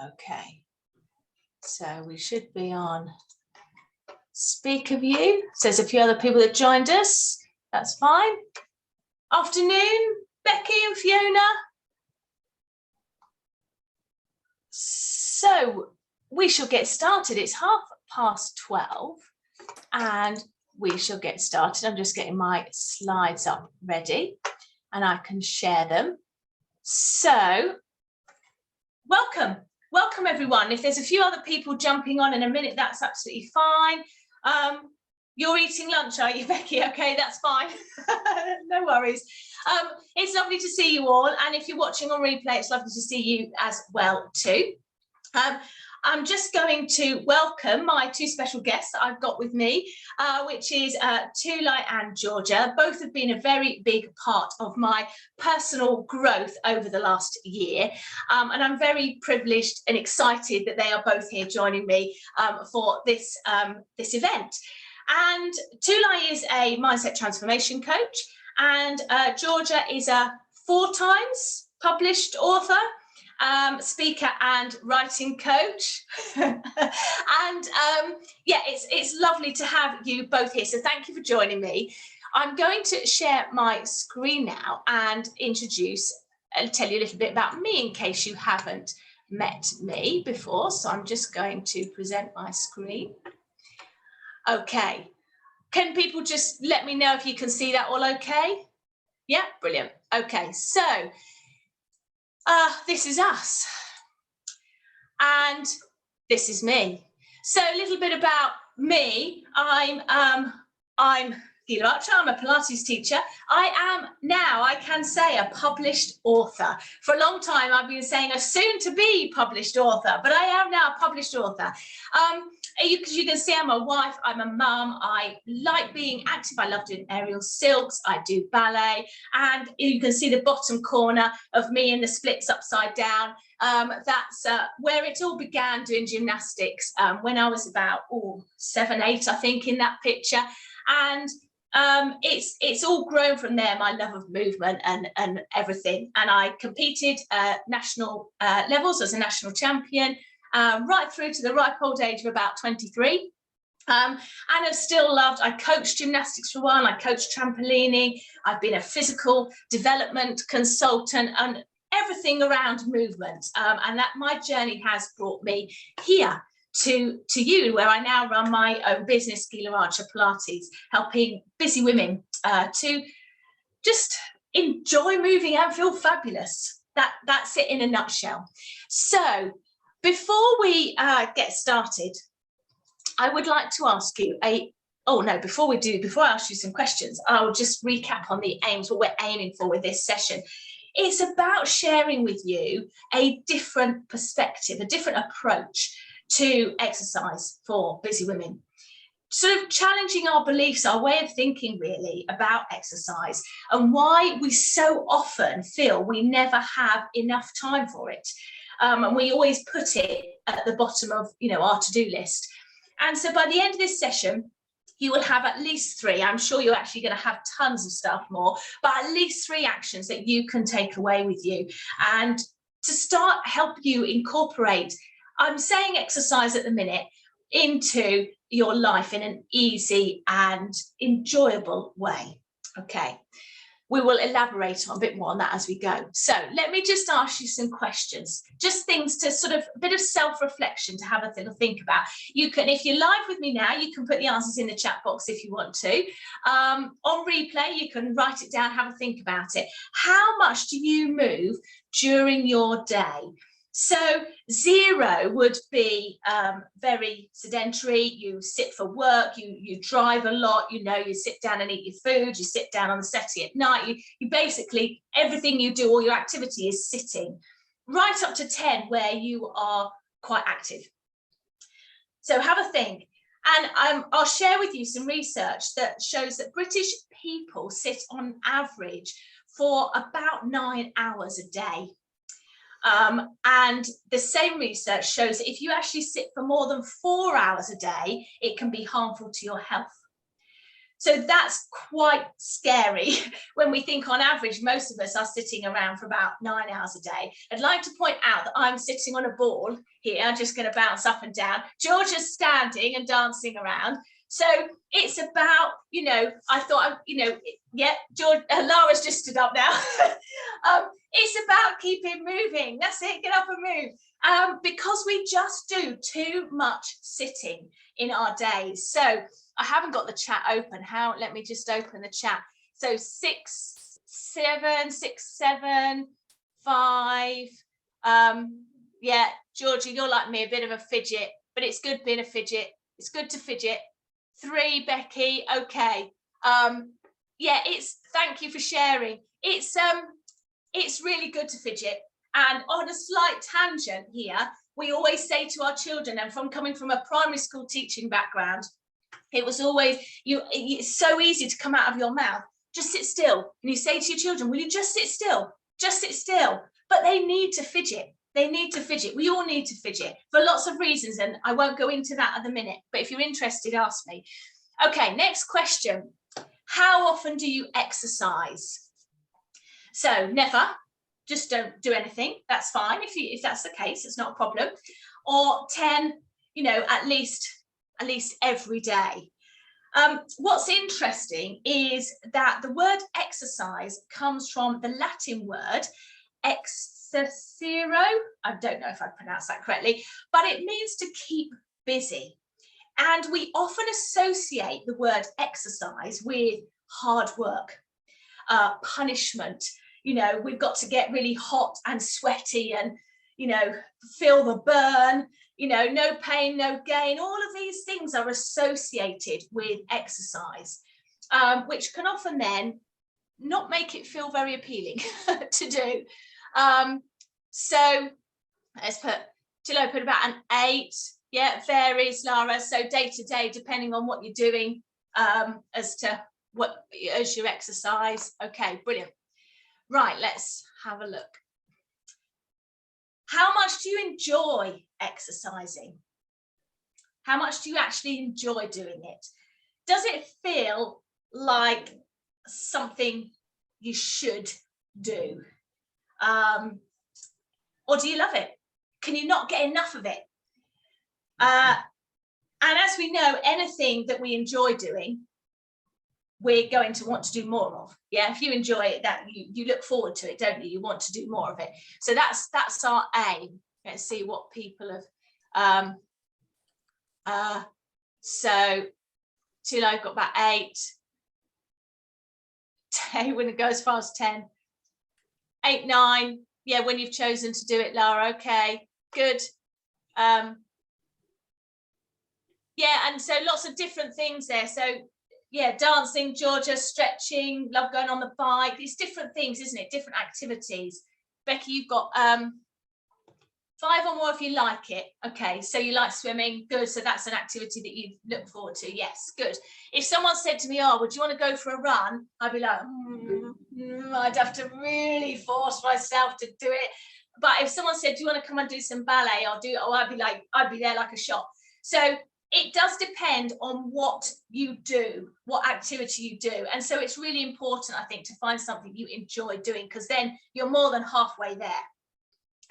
Okay, so we should be on speaker view. So there's a few other people that joined us. That's fine. Afternoon, Becky and Fiona. So we shall get started. It's 12:30 and we shall get started. I'm just getting my slides up ready and I can share them. So welcome everyone. If there's a few other people jumping on in a minute, that's absolutely fine. You're eating lunch, are you, Becky? Okay, that's fine. No worries. It's lovely to see you all, and if you're watching on replay, it's lovely to see you as well too. I'm just going to welcome my two special guests that I've got with me, which is Tulai and Georgia. Both have been a very big part of my personal growth over the last year. And I'm very privileged and excited that they are both here joining me for this event. And Tulai is a mindset transformation coach, and Georgia is a 4 times published author, speaker and writing coach. And yeah, it's lovely to have you both here, so thank you for joining me. I'm going to share my screen now and introduce and tell you a little bit about me in case you haven't met me before. So I'm just going to present my screen. Okay, can people just let me know if you can see that all okay? Yeah, brilliant. Okay, so this is us, and this is me. So a little bit about me. I'm Gila. I'm a Pilates teacher. I am now, I can say, a published author. For a long time, I've been saying a soon-to-be published author, but I am now a published author. Because you can see I'm a wife, I'm a mum, I like being active, I love doing aerial silks, I do ballet, and you can see the bottom corner of me in the splits upside down. That's where it all began, doing gymnastics when I was about 7, 8, I think, in that picture. And it's all grown from there, my love of movement and everything. And I competed national levels as a national champion, right through to the ripe old age of about 23. And I've still loved, I coached gymnastics for a while, I coached trampolining, I've been a physical development consultant and everything around movement. And that my journey has brought me here to you, where I now run my own business, Gila Pilates, helping busy women to just enjoy moving and feel fabulous. That's it in a nutshell. So before we get started, I would like to ask you before I ask you some questions, I'll just recap on the aims, what we're aiming for with this session. It's about sharing with you a different perspective, a different approach to exercise for busy women. Sort of challenging our beliefs, our way of thinking really about exercise, and why we so often feel we never have enough time for it. And we always put it at the bottom of, our to-do list. And so by the end of this session, you will have at least 3. I'm sure you're actually going to have tons of stuff more, but at least 3 actions that you can take away with you and to start help you incorporate, I'm saying exercise at the minute, into your life in an easy and enjoyable way. Okay, we will elaborate on a bit more on that as we go. So let me just ask you some questions, just things to sort of a bit of self-reflection to have a little think about. You can, if you're live with me now, you can put the answers in the chat box if you want to. On replay, you can write it down, have a think about it. How much do you move during your day? So 0 would be very sedentary. You sit for work, you drive a lot, you sit down and eat your food, you sit down on the settee at night, you basically, everything you do, all your activity is sitting. Right up to 10 where you are quite active. So have a think. And I'll share with you some research that shows that British people sit on average for about 9 hours a day. And the same research shows that if you actually sit for more than 4 hours a day, it can be harmful to your health. So that's quite scary when we think on average, most of us are sitting around for about 9 hours a day. I'd like to point out that I'm sitting on a ball here, just going to bounce up and down. Georgia's standing and dancing around. So it's about, you know, I thought, you know, yeah, George, Lara's just stood up now. It's about keeping moving. That's it, get up and move. Because we just do too much sitting in our days. So I haven't got the chat open. Let me just open the chat. So 6, 7, 5. Yeah, Georgie, you're like me, a bit of a fidget, but it's good being a fidget. It's good to fidget. 3, Becky. Okay. Yeah, thank you for sharing. It's really good to fidget. And on a slight tangent here, we always say to our children, and from coming from a primary school teaching background, it was always, it's so easy to come out of your mouth, just sit still. And you say to your children, will you just sit still? Just sit still. But they need to fidget. They need to fidget. We all need to fidget for lots of reasons. And I won't go into that at the minute. But if you're interested, ask me. Okay, next question. How often do you exercise? So never. Just don't do anything. That's fine. If that's the case, it's not a problem. Or 10, you know, at least every day. What's interesting is that the word exercise comes from the Latin word exercere. I don't know if I pronounced that correctly, but it means to keep busy. And we often associate the word exercise with hard work, punishment. You know, we've got to get really hot and sweaty and, you know, feel the burn, you know, no pain, no gain. All of these things are associated with exercise, which can often then not make it feel very appealing to do. So let's put, Gila put about an 8. Yeah, it varies, Lara. So day to day, depending on what you're doing, as your exercise. Okay, brilliant. Right, let's have a look. How much do you enjoy exercising? How much do you actually enjoy doing it? Does it feel like something you should do? Or do you love it? Can you not get enough of it? And as we know, anything that we enjoy doing, we're going to want to do more of. Yeah, if you enjoy it, that you look forward to it, don't you? You want to do more of it. So that's our aim. Let's see what people have. So till I've got about 8. 10 when it goes as far as 10. 8, 9. Yeah, when you've chosen to do it, Lara. Okay, good. Yeah, and so lots of different things there. So yeah, dancing, Georgia, stretching, love going on the bike. It's different things, isn't it? Different activities. Becky, you've got 5 or more if you like it. Okay, so you like swimming. Good. So that's an activity that you look forward to. Yes, good. If someone said to me, oh, would you want to go for a run? I'd be like, I'd have to really force myself to do it. But if someone said, do you want to come and do some ballet? I'd be there like a shot. So it does depend on what you do, what activity you do. And so it's really important, I think, to find something you enjoy doing, because then you're more than halfway there.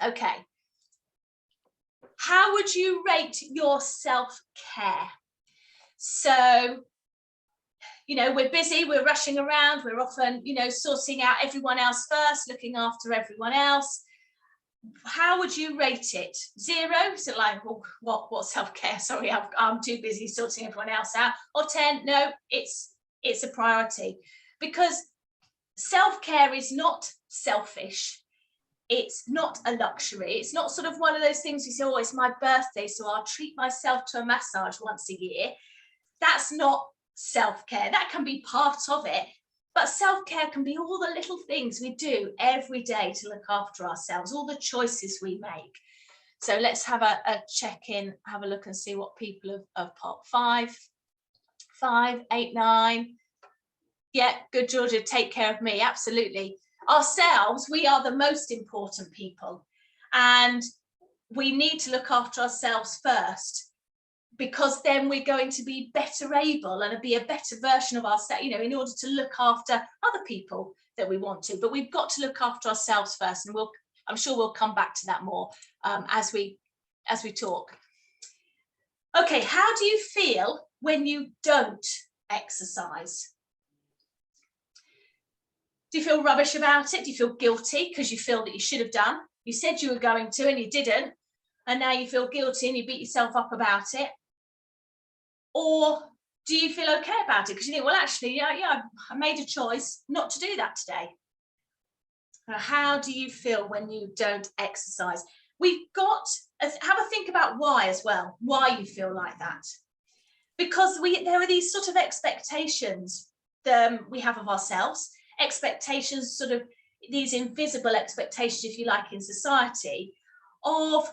Okay. How would you rate your self-care? So, you know, we're busy, we're rushing around, we're often, you know, sorting out everyone else first, looking after everyone else. How would you rate it? 0? Is it like, well, what self-care? Sorry, I'm too busy sorting everyone else out. Or 10? No, it's a priority, because self-care is not selfish. It's not a luxury. It's not sort of one of those things you say, oh, it's my birthday, so I'll treat myself to a massage once a year. That's not self-care. That can be part of it. But self-care can be all the little things we do every day to look after ourselves, all the choices we make. So let's have a check-in, have a look and see what people have popped. 5, 8, 9. Yeah, good, Georgia, take care of me. Absolutely. Ourselves, we are the most important people, and we need to look after ourselves first. because then we're going to be better able and be a better version of ourselves, you know, in order to look after other people that we want to. But we've got to look after ourselves first, and I'm sure we'll come back to that more as we talk. Okay, how do you feel when you don't exercise? Do you feel rubbish about it? Do you feel guilty because you feel that you should have done? You said you were going to and you didn't, and now you feel guilty and you beat yourself up about it? Or do you feel okay about it because you think, well, actually, yeah, I made a choice not to do that today? How do you feel when you don't exercise? We've got to have a think about why as well, why you feel like that. Because there are these sort of expectations that we have of ourselves, expectations, sort of these invisible expectations, if you like, in society, of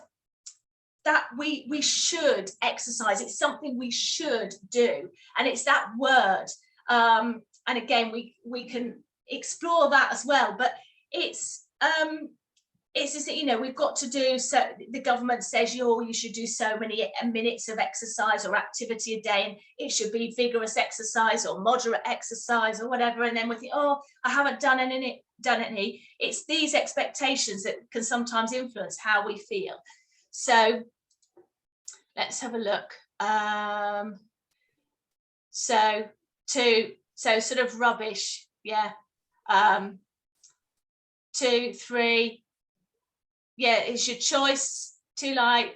that we should exercise. It's something we should do, and it's that word. And again, we can explore that as well. But it's just that, you know, we've got to do, so the government says you should do so many minutes of exercise or activity a day, and it should be vigorous exercise or moderate exercise or whatever, and then we think, oh, I haven't done any. It's these expectations that can sometimes influence how we feel. So let's have a look. So sort of rubbish, yeah. 2, 3, yeah, it's your choice to, like,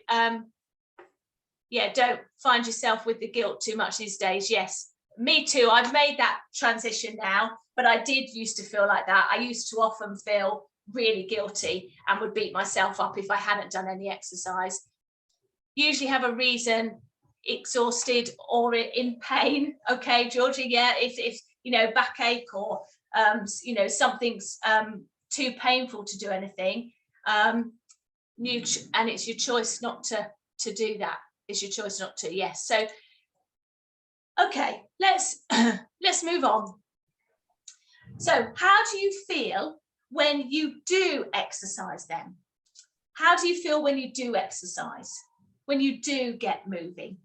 yeah, don't find yourself with the guilt too much these days. Yes, me too. I've made that transition now, but I did used to feel like that. I used to often feel really guilty and would beat myself up if I hadn't done any exercise. Usually have a reason, exhausted or in pain. Okay, Georgie, yeah, if you know, backache or you know, something's too painful to do anything, and it's your choice not to do that. It's your choice not to. Yes. So okay, let's move on. So how do you feel when you do exercise then? How do you feel when you do exercise, when you do get moving?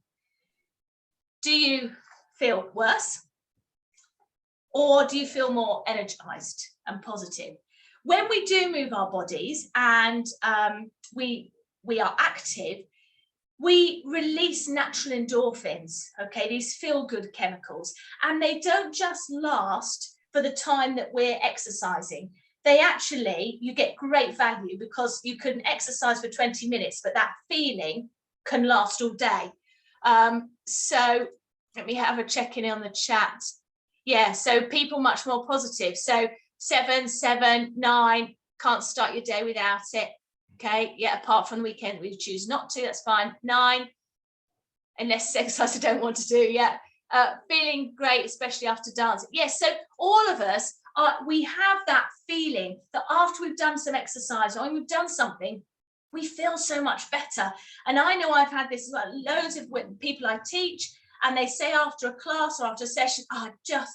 Do you feel worse, or do you feel more energized and positive? When we do move our bodies and we are active, we release natural endorphins, okay, these feel-good chemicals, and they don't just last for the time that we're exercising. They actually, you get great value because you can exercise for 20 minutes, but that feeling can last all day. So let me have a check-in on the chat. Yeah, so people much more positive. So 7, 9, can't start your day without it. Okay, yeah, apart from the weekend, we choose not to, that's fine. 9, unless exercise I don't want to do, yeah. Feeling great, especially after dancing. Yes, so all of us, we have that feeling that after we've done some exercise or we've done something, we feel so much better. And I know I've had this as well, loads of people I teach, and they say after a class or after a session,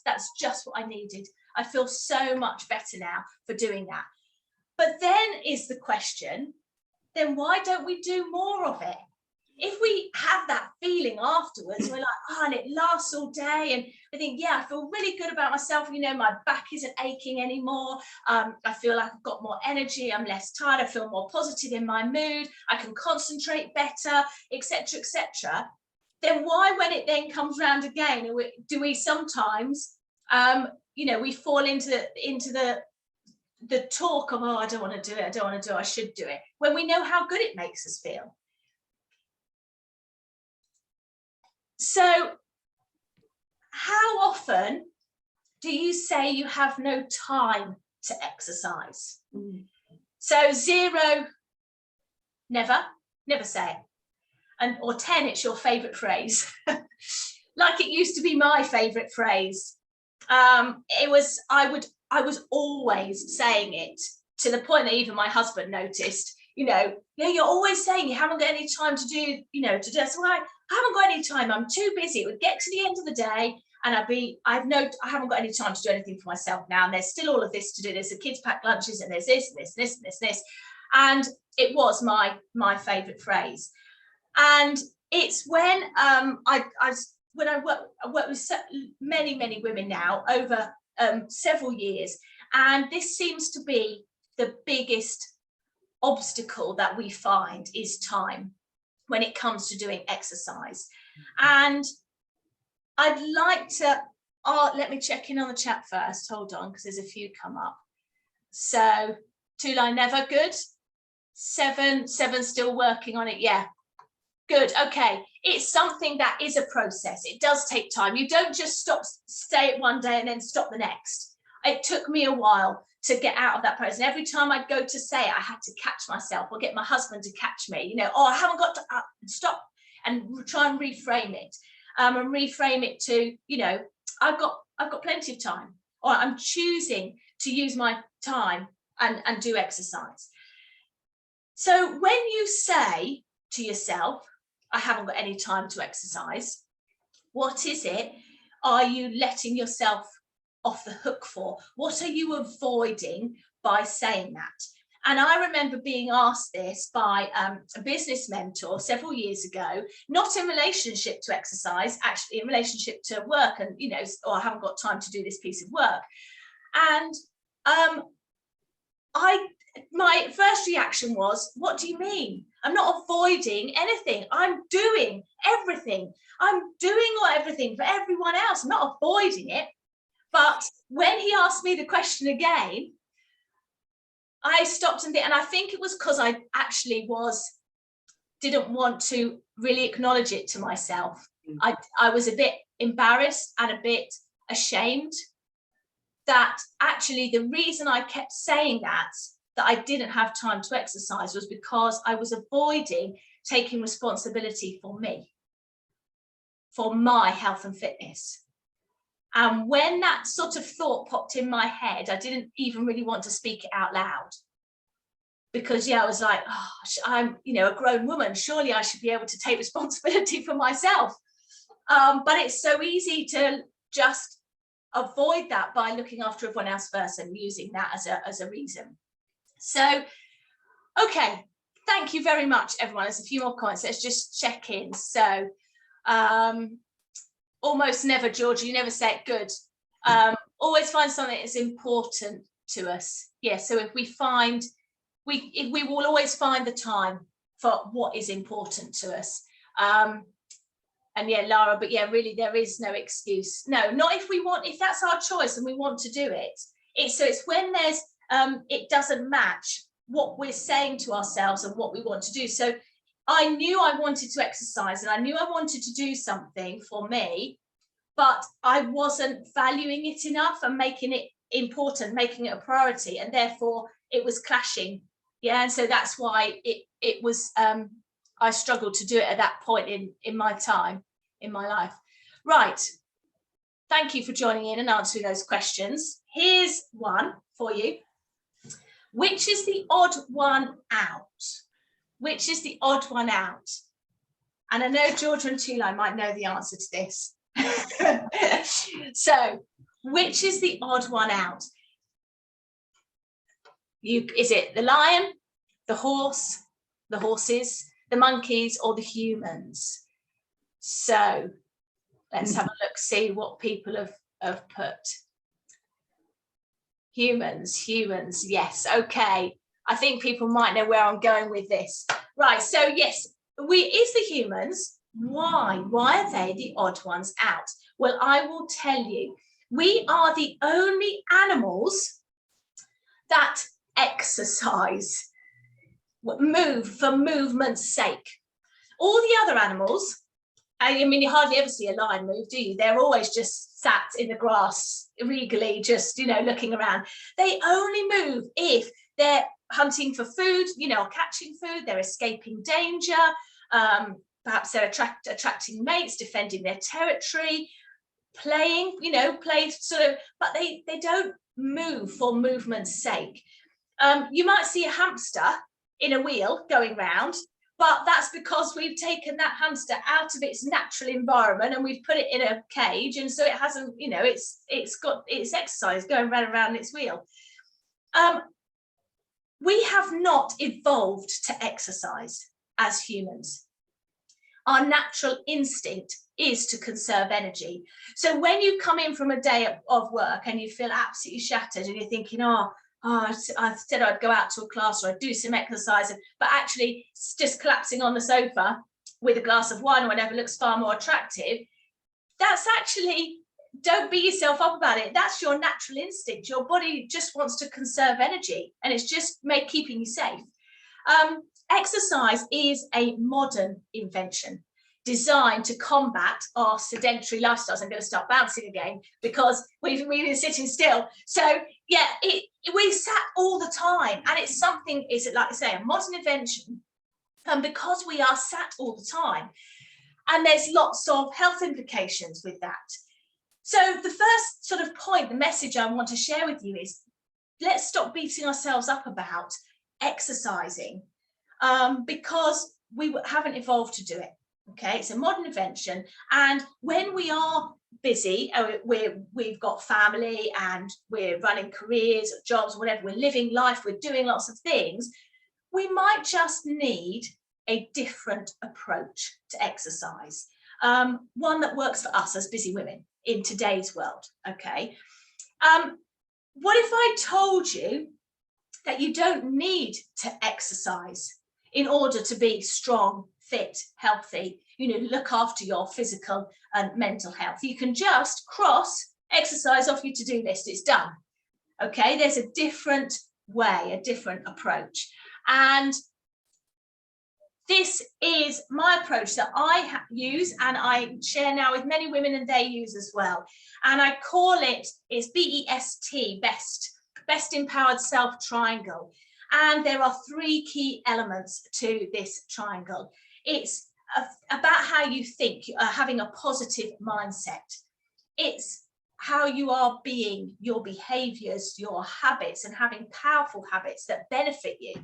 that's just what I needed. I feel so much better now for doing that. But then is the question, then why don't we do more of it? If we have that feeling afterwards, we're like, and it lasts all day, and I think, yeah, I feel really good about myself. You know, my back isn't aching anymore. I feel like I've got more energy. I'm less tired. I feel more positive in my mood. I can concentrate better, etc., etc. Then why, when it then comes round again, do we sometimes, you know, we fall into the talk of, oh, I don't want to do it. I should do it, when we know how good it makes us feel. So how often do you say you have no time to exercise? So 0, never say it. Or 10, it's your favorite phrase. Like it used to be my favorite phrase. I was always saying it, to the point that even my husband noticed, you know, you're always saying you haven't got any time to do, you know, to do. So I haven't got any time. I'm too busy. It would get to the end of the day and I haven't got any time to do anything for myself now. And there's still all of this to do. There's the kids pack lunches and there's this, and this. And it was my favorite phrase. And it's when I work with many women now over several years, and this seems to be the biggest obstacle that we find is time when it comes to doing exercise. And I'd like to, let me check in on the chat first, hold on, because there's a few come up. So Tulai, never good. Seven still working on it. Yeah, good. Okay, it's something that is a process. It does take time. You don't just stay at one day and then stop the next. It took me a while to get out of that process. And every time I'd go to say, I had to catch myself or get my husband to catch me, you know, oh, I haven't got to stop, and try and reframe it. And reframe it to, you know, I've got plenty of time, or I'm choosing to use my time and do exercise. So when you say to yourself, I haven't got any time to exercise, what is it are you letting yourself off the hook for? What are you avoiding by saying that? And I remember being asked this by a business mentor several years ago, not in relationship to exercise, actually in relationship to work, and, you know, or I haven't got time to do this piece of work. And my first reaction was, what do you mean? I'm not avoiding anything. I'm doing everything. I'm doing everything for everyone else. I'm not avoiding it. But when he asked me the question again, I stopped and I think it was because I actually didn't want to really acknowledge it to myself. I was a bit embarrassed and a bit ashamed that actually the reason I kept saying that I didn't have time to exercise was because I was avoiding taking responsibility for me, for my health and fitness. And when that sort of thought popped in my head, I didn't even really want to speak it out loud, because I was like, oh, I'm, you know, a grown woman, surely I should be able to take responsibility for myself. But it's so easy to just avoid that by looking after everyone else first and using that as a reason. So, okay, thank you very much, everyone. There's a few more comments. Let's just check in. So, almost never, Georgia, you never say it. Good. Always find something that's important to us. Yeah, so if we will always find the time for what is important to us. And yeah, Lara, but yeah, really, there is no excuse. No, not if that's our choice and we want to do it. It's when there's, it doesn't match what we're saying to ourselves and what we want to do. So I knew I wanted to exercise and I knew I wanted to do something for me, but I wasn't valuing it enough and making it important, making it a priority. And therefore it was clashing. Yeah. And so that's why it was, I struggled to do it at that point in my time, in my life. Right. Thank you for joining in and answering those questions. Here's one for you. Which is the odd one out? Which is the odd one out? And I know Georgia and Tulai might know the answer to this. So, which is the odd one out? Is it the lion, the horse, the horses, the monkeys, or the humans? So let's have a look, see what people have put. Humans, yes, okay. I think people might know where I'm going with this. Right, so yes, it's the humans. Why? Why are they the odd ones out? Well, I will tell you, we are the only animals that exercise, move for movement's sake. All the other animals, I mean, you hardly ever see a lion move, do you? They're always just sat in the grass regally, just, you know, looking around. They only move if they're hunting for food, you know, catching food, they're escaping danger, perhaps they're attracting mates, defending their territory, playing, you know, but they don't move for movement's sake. You might see a hamster in a wheel going round, but that's because we've taken that hamster out of its natural environment and we've put it in a cage, and so it hasn't, you know, it's got its exercise going round and round its wheel. We have not evolved to exercise as humans. our natural instinct is to conserve energy. So when you come in from a day of work and you feel absolutely shattered and you're thinking, I said I'd go out to a class or I'd do some exercise, but actually just collapsing on the sofa with a glass of wine or whatever looks far more attractive, that's actually, don't beat yourself up about it. That's your natural instinct. Your body just wants to conserve energy, and it's just keeping you safe. Exercise is a modern invention designed to combat our sedentary lifestyles. I'm going to start bouncing again because we've been sitting still. So yeah, we sat all the time, and it's something, is like I say, a modern invention, and because we are sat all the time, and there's lots of health implications with that. So the first sort of point, the message I want to share with you is, let's stop beating ourselves up about exercising, because we haven't evolved to do it. Okay, it's a modern invention, and when we are busy, we've got family and we're running careers or jobs, whatever, we're living life, we're doing lots of things, we might just need a different approach to exercise, one that works for us as busy women in today's world. Okay, what if I told you that you don't need to exercise in order to be strong, fit, healthy, look after your physical and mental health? You can just cross exercise off your to-do list. It's done. Okay, there's a different way, a different approach. And this is my approach that I use and I share now with many women, and they use as well. And I call it, it's BEST, Best Empowered Self Triangle. And there are 3 key elements to this triangle. It's about how you think, having a positive mindset. It's how you are being, your behaviors, your habits, and having powerful habits that benefit you.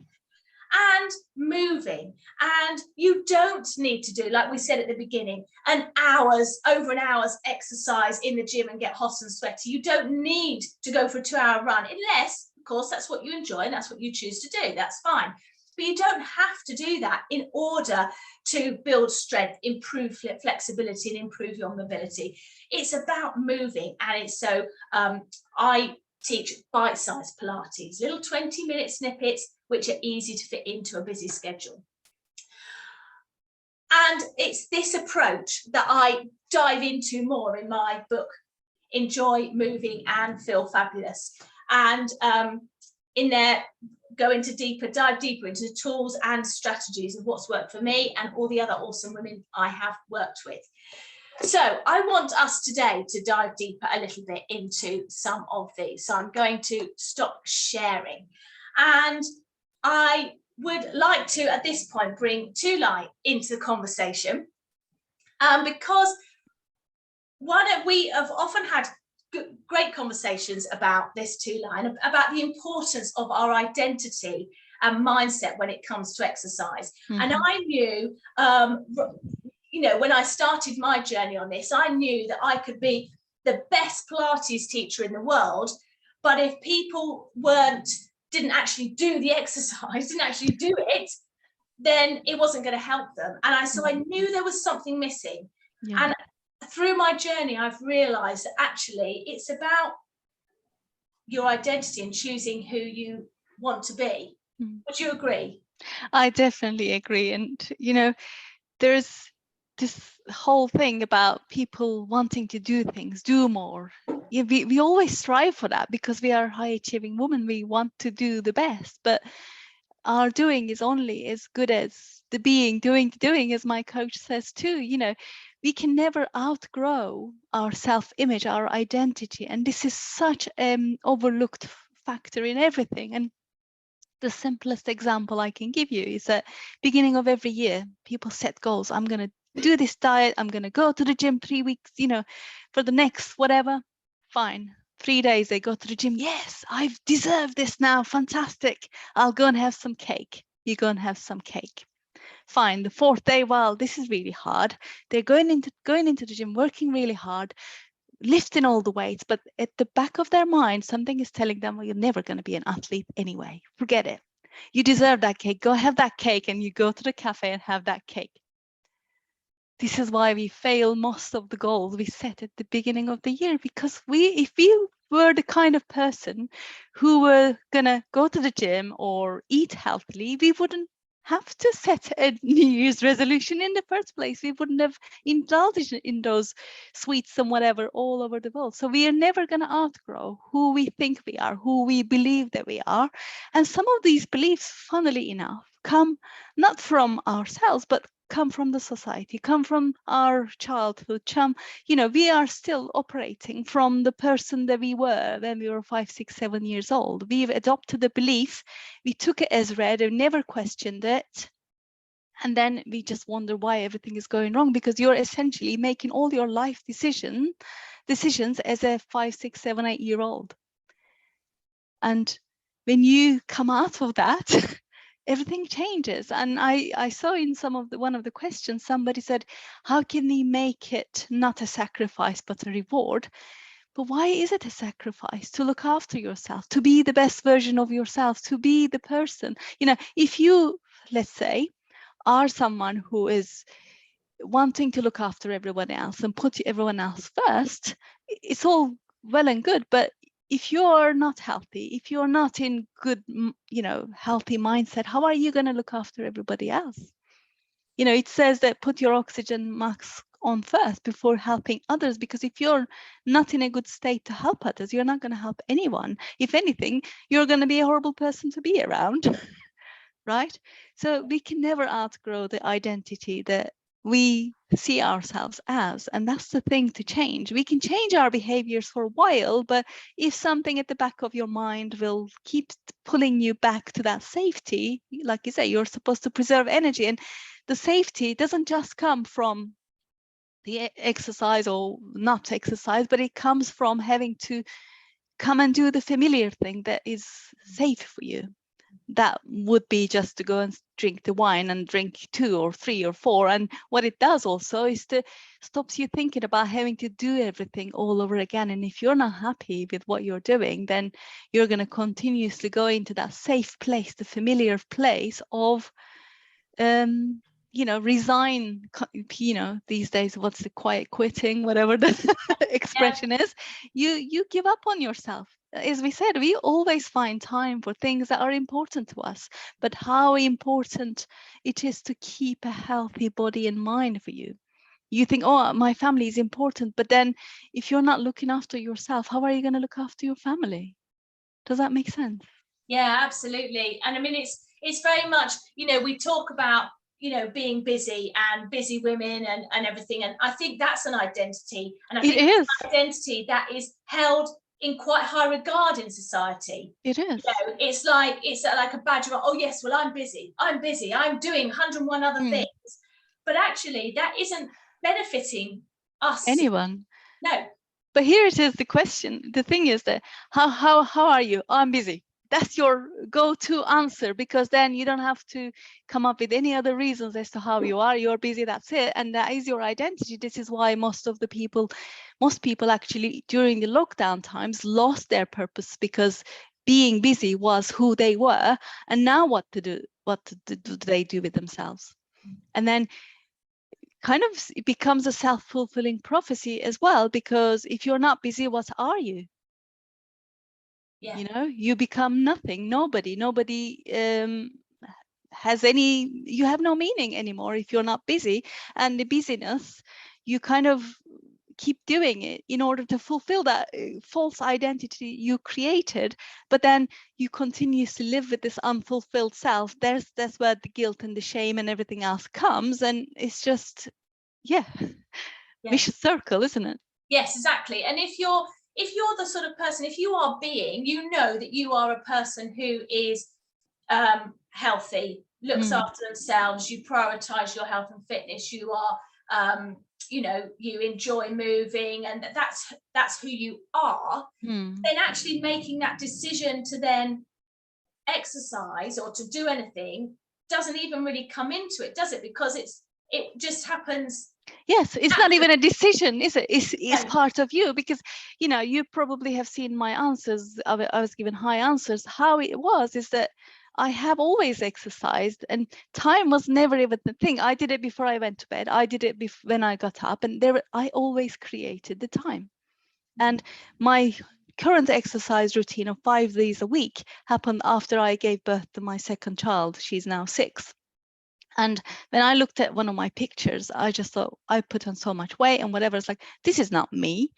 And moving, and you don't need to do, like we said at the beginning, over an hour's exercise in the gym and get hot and sweaty. You don't need to go for a 2-hour run, unless, of course, that's what you enjoy and that's what you choose to do. That's fine. But you don't have to do that in order to build strength, improve flexibility, and improve your mobility. It's about moving, and it's so I teach bite-sized Pilates, little 20-minute snippets which are easy to fit into a busy schedule. And it's this approach that I dive into more in my book, Enjoy Moving and Feel Fabulous. And in there, dive deeper into the tools and strategies of what's worked for me and all the other awesome women I have worked with. So I want us today to dive deeper a little bit into some of these. So I'm going to stop sharing. And I would like to, at this point, bring 2 light into the conversation, because we have often had great conversations about this 2 line, about the importance of our identity and mindset when it comes to exercise. Mm-hmm. And I knew, when I started my journey on this, I knew that I could be the best Pilates teacher in the world, but if people didn't actually do the exercise, didn't actually do it, then it wasn't going to help them. And so I knew there was something missing. Yeah. And through my journey, I've realized that actually it's about your identity and choosing who you want to be. Would you agree? I definitely agree. And, there's this whole thing about people wanting to do things, do more. Yeah, we always strive for that because we are high achieving women. We want to do the best, but our doing is only as good as the being. Doing, as my coach says too, we can never outgrow our self-image, our identity. And this is such an overlooked factor in everything. And the simplest example I can give you is at beginning of every year, people set goals. I'm going to do this diet. I'm going to go to the gym 3 weeks, for the next whatever. Fine. 3 days they go to the gym. Yes, I've deserved this now. Fantastic. I'll go and have some cake. You go and have some cake. Fine. The 4th day, well, this is really hard. They're going into the gym, working really hard, lifting all the weights, but at the back of their mind, something is telling them, well, you're never going to be an athlete anyway. Forget it. You deserve that cake. Go have that cake, and you go to the cafe and have that cake. This is why we fail most of the goals we set at the beginning of the year, because if we were the kind of person who were gonna go to the gym or eat healthily, we wouldn't have to set a New Year's resolution in the first place. We wouldn't have indulged in those sweets and whatever all over the world. So we are never going to outgrow who we think we are, who we believe that we are. And some of these beliefs, funnily enough, come not from ourselves, but come from the society, come from our childhood. We are still operating from the person that we were when we were 5, 6, 7 years old. We've adopted the belief, we took it as read and never questioned it. And then we just wonder why everything is going wrong, because you're essentially making all your life decisions as a 5, 6, 7, 8-year-old. And when you come out of that, everything changes. And I saw in one of the questions, somebody said, how can we make it not a sacrifice, but a reward? But why is it a sacrifice to look after yourself, to be the best version of yourself, to be the person? If you, let's say, are someone who is wanting to look after everyone else and put everyone else first, it's all well and good. But if you're not healthy, if you're not in good, healthy mindset, how are you going to look after everybody else? It says that put your oxygen mask on first before helping others, because if you're not in a good state to help others, you're not going to help anyone. If anything, you're going to be a horrible person to be around. Right? So we can never outgrow the identity that we see ourselves as, and that's the thing to change. We can change our behaviors for a while, but if something at the back of your mind will keep pulling you back to that safety, like you say, you're supposed to preserve energy, and the safety doesn't just come from the exercise or not exercise, but it comes from having to come and do the familiar thing that is safe for you. That would be just to go and drink the wine and drink 2 or 3 or 4. And what it does also is to stops you thinking about having to do everything all over again. And if you're not happy with what you're doing, then you're going to continuously go into that safe place, the familiar place of resign, these days, what's the quiet quitting, whatever the expression is, you give up on yourself. As we said, we always find time for things that are important to us, but how important it is to keep a healthy body and mind for you. You think, oh, my family is important, but then if you're not looking after yourself, how are you going to look after your family? Does that make sense? Yeah, absolutely. And I mean, it's very much, we talk about, being busy and busy women and everything. And I think that's an identity. And I think It is an identity that is held in quite high regard in society. It is. It's like a badge of, oh yes, well, I'm busy, I'm doing 101 other things. But actually that isn't benefiting us. Anyone. No. But here it is, the question. The thing is that how are you? Oh, I'm busy. That's your go-to answer, because then you don't have to come up with any other reasons as to how you are. You're busy, that's it. And that is your identity. This is why most people actually during the lockdown times lost their purpose, because being busy was who they were. And now what do they do with themselves? And then kind of it becomes a self-fulfilling prophecy as well, because if you're not busy, what are you? Yeah. You become nothing, nobody has any, you have no meaning anymore if you're not busy. And the busyness, you kind of keep doing it in order to fulfill that false identity you created, but then you continuously live with this unfulfilled self. That's where the guilt and the shame and everything else comes, and it's just vicious circle, isn't it? Yes, exactly. And if you're the sort of person, if you are being, that you are a person who is healthy, looks after themselves, you prioritize your health and fitness, you are you enjoy moving, and that's who you are, then actually making that decision to then exercise or to do anything doesn't even really come into it, does it? Because it just happens. Yes, it's not even a decision, is it? It's part of you, because you probably have seen my answers. I was given high answers. How it was is that I have always exercised, and time was never even the thing. I did it before I went to bed. I did it when I got up, and I always created the time. And my current exercise routine of 5 days a week happened after I gave birth to my second child. She's now 6. And when I looked at one of my pictures, I just thought I put on so much weight and whatever. It's like, this is not me.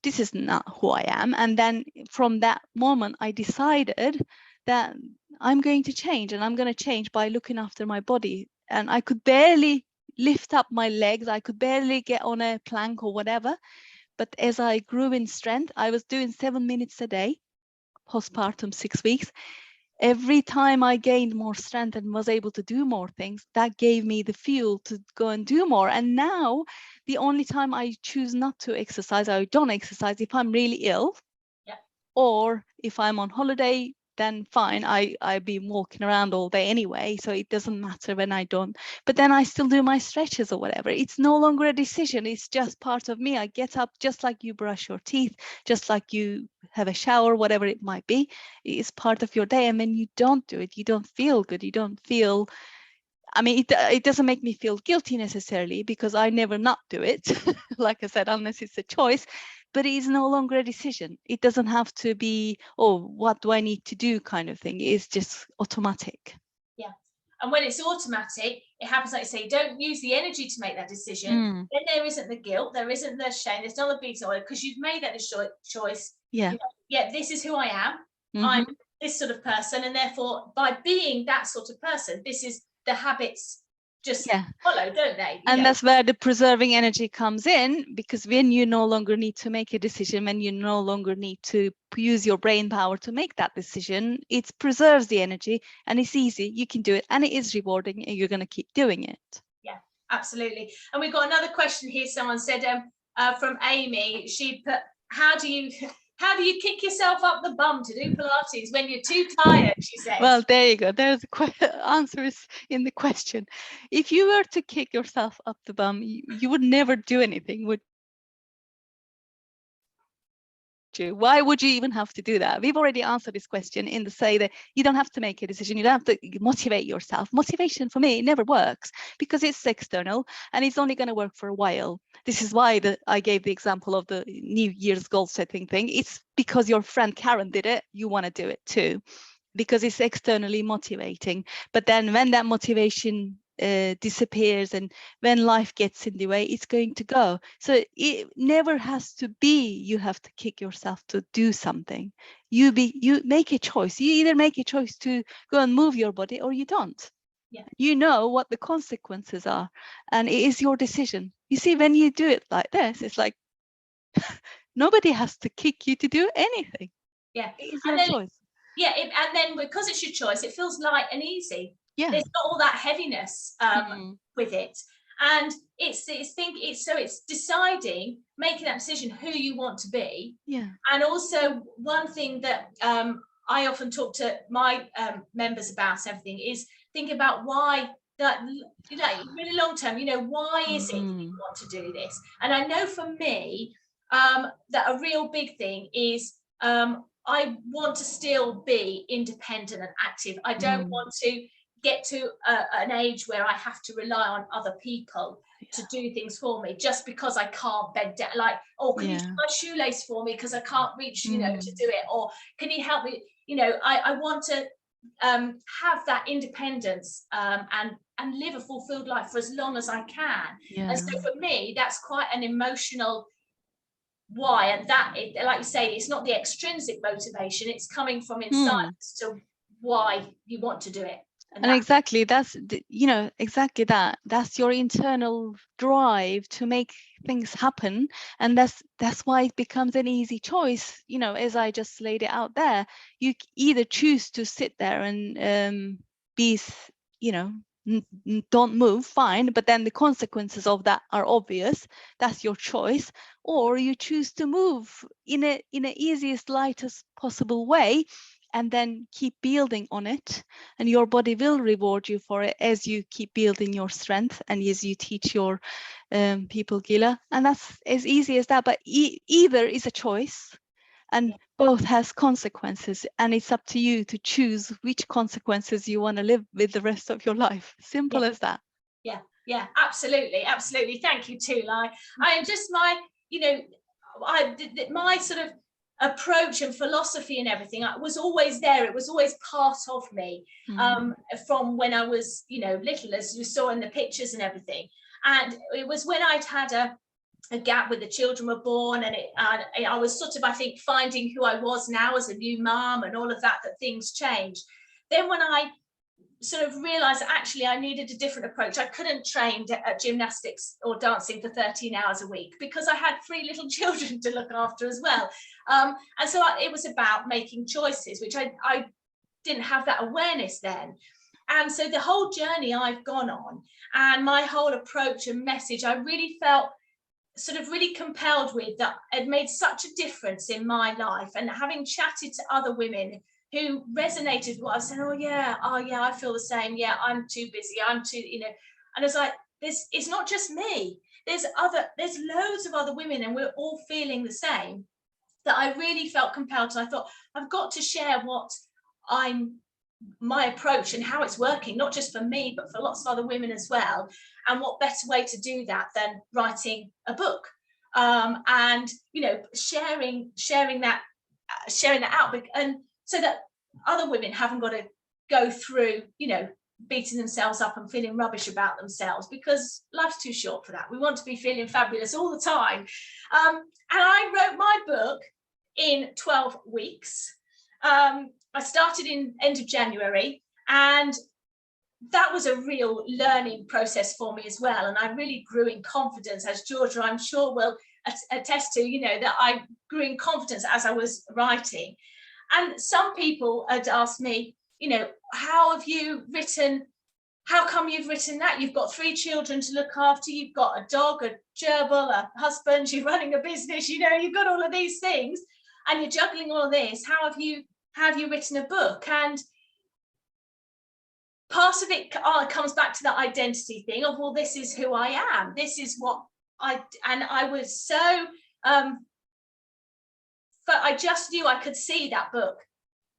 This is not who I am. And then from that moment, I decided that I'm going to change, and I'm going to change by looking after my body. And I could barely lift up my legs. I could barely get on a plank or whatever. But as I grew in strength, I was doing 7 minutes a day, postpartum 6 weeks. Every time I gained more strength and was able to do more things, that gave me the fuel to go and do more. And now the only time I choose not to exercise, I don't exercise if I'm really ill. Yeah. Or if I'm on holiday, then fine, I've been walking around all day anyway, so it doesn't matter when I don't. But then I still do my stretches or whatever. It's no longer a decision. It's just part of me. I get up just like you brush your teeth, just like you have a shower, whatever it might be. It's part of your day. And when you don't do it, you don't feel good. You don't feel, I mean, it doesn't make me feel guilty necessarily, because I never not do it, like I said, unless it's a choice. But it is no longer a decision. It doesn't have to be, oh, what do I need to do kind of thing. It's just automatic. Yeah. And when it's automatic, it happens, like you say, you don't use the energy to make that decision. Then there isn't the guilt, there isn't the shame, there's not the beat on it, because you've made that choice. Yeah. Yeah, this is who I am. I'm this sort of person. And therefore, by being that sort of person, this is the habits just follow, don't they? And that's where the preserving energy comes in, because when you no longer need to make a decision, when you no longer need to use your brain power to make that decision, it preserves the energy, and it's easy. You can do it, and it is rewarding, and you're going to keep doing it. Yeah, absolutely. And we've got another question here. Someone said from Amy, she put, how do you kick yourself up the bum to do Pilates when you're too tired, she says? Well, there you go. There's the answer is in the question. If you were to kick yourself up the bum, you would never do anything, would you? Why would you even have to do that? We've already answered this question in the say that you don't have to make a decision. You don't have to motivate yourself. Motivation for me never works, because it's external and it's only going to work for a while. This is why I gave the example of the New Year's goal setting thing. It's because your friend Karen did it, you want to do it too, because it's externally motivating. But then when that motivation disappears and when life gets in the way, it's going to go. So it never has to be you have to kick yourself to do something. You make a choice. You either make a choice to go and move your body, or you don't. Yeah. You know what the consequences are, and it is your decision. You see, when you do it like this, it's like nobody has to kick you to do anything. Yeah, it's your choice. Yeah, and then because it's your choice, it feels light and easy. Yeah, there's not all that heaviness with it, and it's deciding, making that decision who you want to be. Yeah. And also one thing that I often talk to my members about everything is think about why that, really long term, why is it you want to do this? And I know for me that a real big thing is I want to still be independent and active. I don't want to get to an age where I have to rely on other people to do things for me, just because I can't bend down, like, oh, can you do my shoelace for me because I can't reach, to do it, or can you help me? I want to have that independence and live a fulfilled life for as long as I can. And so for me, that's quite an emotional why, and that, like you say, it's not the extrinsic motivation, it's coming from inside as to why you want to do it. And exactly, that's that's your internal drive to make things happen, and that's why it becomes an easy choice. As I just laid it out there, you either choose to sit there and be, don't move, fine, but then the consequences of that are obvious. That's your choice. Or you choose to move in a easiest, lightest possible way, and then keep building on it, and your body will reward you for it as you keep building your strength and as you teach your people, Gila. And that's as easy as that. But either is a choice, and both has consequences, and it's up to you to choose which consequences you want to live with the rest of your life. Simple as that. Yeah, absolutely, absolutely. Thank you too, Lai. I just my, you know, my sort of approach and philosophy and everything was always there. It was always part of me from when I was, you know, little, as you saw in the pictures and everything. And it was when I'd had a gap when the children were born, and I was sort of, I think, finding who I was now as a new mum and all of that, that things changed. Then when I sort of realized that actually I needed a different approach. I couldn't train at gymnastics or dancing for 13 hours a week because I had 3 little children to look after as well. And so it was about making choices, which I didn't have that awareness then. And so the whole journey I've gone on, and my whole approach and message, I really felt sort of really compelled with that. It made such a difference in my life. And having chatted to other women who resonated with what I was saying, oh yeah, I feel the same. Yeah, I'm too busy. I'm too, you know, and it's like, it's not just me. There's loads of other women, and we're all feeling the same. That I really felt compelled to. I thought, I've got to share my approach and how it's working, not just for me, but for lots of other women as well. And what better way to do that than writing a book, and, you know, sharing that out, and so that other women haven't got to go through, you know, beating themselves up and feeling rubbish about themselves, because life's too short for that. We want to be feeling fabulous all the time. And I wrote my book in 12 weeks. I started in end of January, and that was a real learning process for me as well. And I really grew in confidence, as Georgia, I'm sure, will attest to, you know, that I grew in confidence as I was writing. And some people had asked me, you know, how come you've written that? You've got 3 children to look after, you've got a dog, a gerbil, a husband, you're running a business, you know, you've got all of these things, and you're juggling all of this. How have you written a book? And part of it comes back to that identity thing of, well, this is who I am. This is what I was so, but I just knew I could see that book.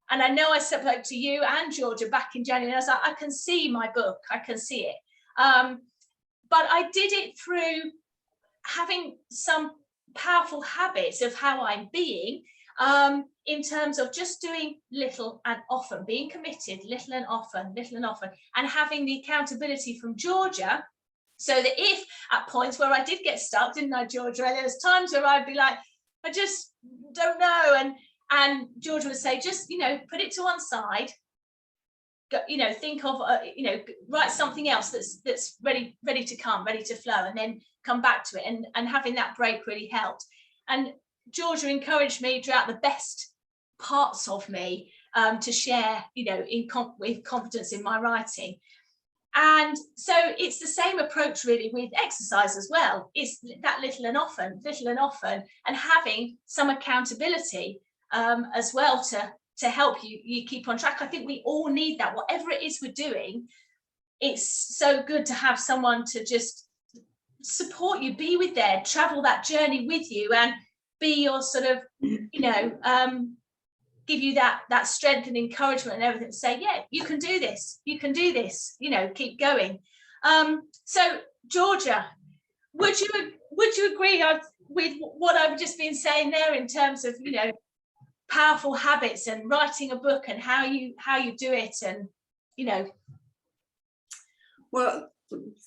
And I know I said, like, to you and Georgia back in January, I was like, I can see my book, I can see it. But I did it through having some powerful habits of how I'm being, in terms of just doing little and often, being committed, little and often, and having the accountability from Georgia, so that if at points where I did get stuck, didn't I, Georgia? There was times where I'd be like, I just don't know, and Georgia would say, just, you know, put it to one side, you know, think of, you know, write something else that's ready to come, ready to flow, and then come back to it. And having that break really helped. And Georgia encouraged me throughout the best parts of me to share, you know, with confidence in my writing. And so it's the same approach really with exercise as well. It's that little and often, and having some accountability as well to help you keep on track. I think we all need that. Whatever it is we're doing, it's so good to have someone to just support you, be with there, travel that journey with you, and be your sort of, you know, give you that strength and encouragement and everything, to say, yeah, you can do this, you know, keep going. So Georgia, would you agree with what I've just been saying there in terms of, you know, powerful habits and writing a book and how you do it, and, you know? Well,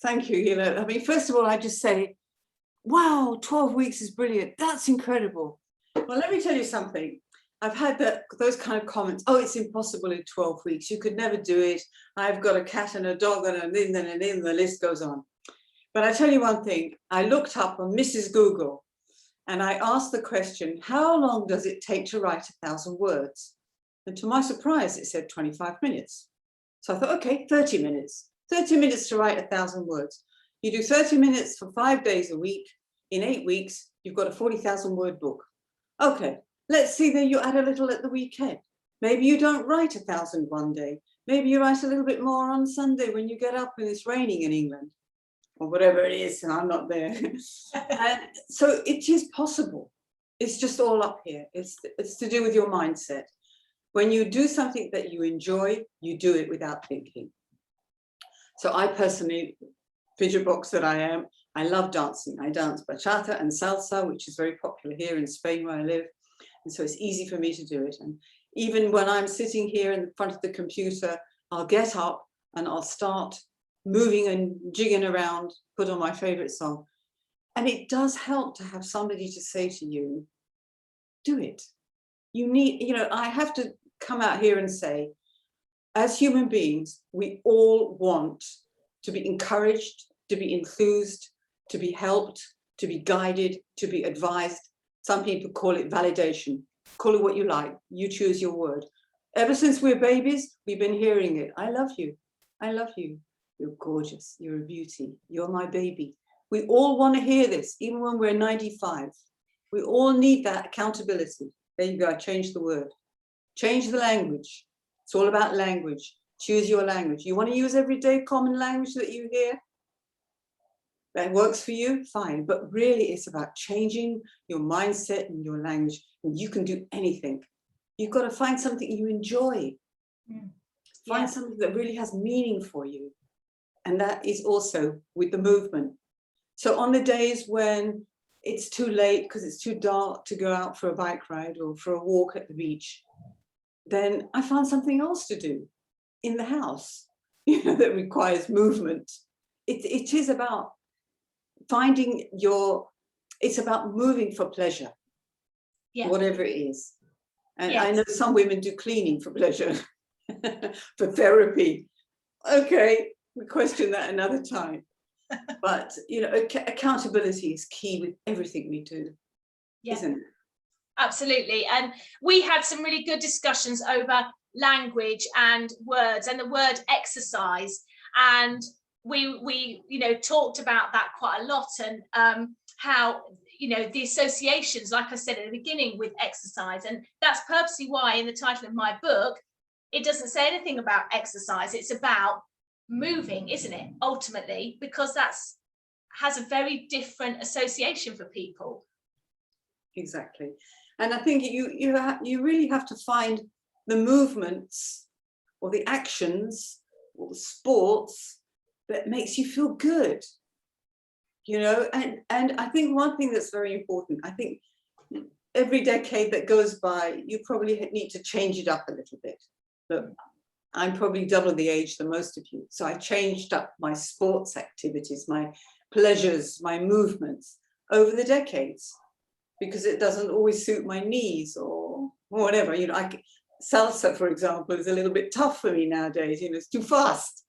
thank you, Gila. I mean, first of all, I just say, wow, 12 weeks is brilliant. That's incredible. Well, let me tell you something. I've had those kind of comments. Oh, it's impossible in 12 weeks. You could never do it. I've got a cat and a dog and then the list goes on. But I tell you one thing. I looked up on Mrs. Google and I asked the question, how long does it take to write 1,000 words? And to my surprise, it said 25 minutes. So I thought, okay, 30 minutes. 30 minutes to write 1,000 words. You do 30 minutes for 5 days a week. In 8 weeks, you've got a 40,000 word book. Okay, let's see that you add a little at the weekend. Maybe you don't write 1,000 one day. Maybe you write a little bit more on Sunday when you get up and it's raining in England, or whatever it is, and I'm not there. And so it is possible. It's just all up here. It's to do with your mindset. When you do something that you enjoy, you do it without thinking. So I personally, fidget box that I am, I love dancing. I dance bachata and salsa, which is very popular here in Spain where I live. And so it's easy for me to do it. And even when I'm sitting here in front of the computer, I'll get up and I'll start moving and jigging around, put on my favorite song. And it does help to have somebody to say to you, do it. You need, you know, I have to come out here and say, as human beings, we all want to be encouraged, to be enthused, to be helped, to be guided, to be advised. Some people call it validation. Call it what you like. You choose your word. Ever since we're babies, we've been hearing it. I love you. I love you. You're gorgeous. You're a beauty. You're my baby. We all want to hear this, even when we're 95. We all need that accountability. There you go. I changed the word. Change the language. It's all about language. Choose your language. You want to use everyday common language that you hear? That works for you? Fine. But really, it's about changing your mindset and your language. And you can do anything. You've got to find something you enjoy. Find something that really has meaning for you. And that is also with the movement. So on the days when it's too late because it's too dark to go out for a bike ride or for a walk at the beach, then I find something else to do in the house, you know, that requires movement. It is about finding it's about moving for pleasure, whatever it is. And I know some women do cleaning for pleasure, for therapy. Okay, we question that another time. But, you know, accountability is key with everything we do, isn't it? Absolutely. And we had some really good discussions over language and words and the word exercise. And we you know, talked about that quite a lot, and how, you know, the associations, like I said at the beginning, with exercise. And that's purposely why in the title of my book, it doesn't say anything about exercise. It's about moving, isn't it, ultimately, because has a very different association for people. Exactly. And I think you really have to find the movements or the actions or the sports that makes you feel good, you know. And I think one thing that's very important, I think every decade that goes by, you probably need to change it up a little bit. But I'm probably double the age than most of you. So I changed up my sports activities, my pleasures, my movements over the decades, because it doesn't always suit my knees or whatever. You know, salsa, for example, is a little bit tough for me nowadays. You know, it's too fast.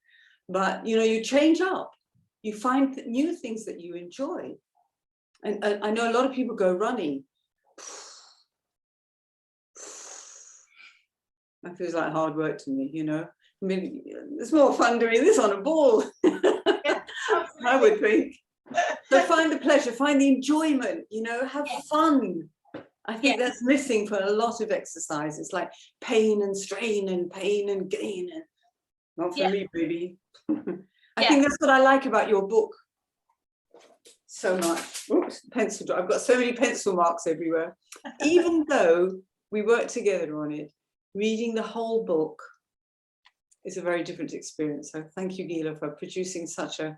But, you know, you change up. You find new things that you enjoy. And I know a lot of people go running. That feels like hard work to me, you know. I mean, it's more fun doing this on a ball, I would think. So find the pleasure, find the enjoyment, you know, have fun. I think that's missing for a lot of exercises, like pain and strain and pain and gain. And not for me, baby. I think that's what I like about your book so much. Oops, pencil. I've got so many pencil marks everywhere. Even though we worked together on it, reading the whole book is a very different experience. So thank you, Gila, for producing such a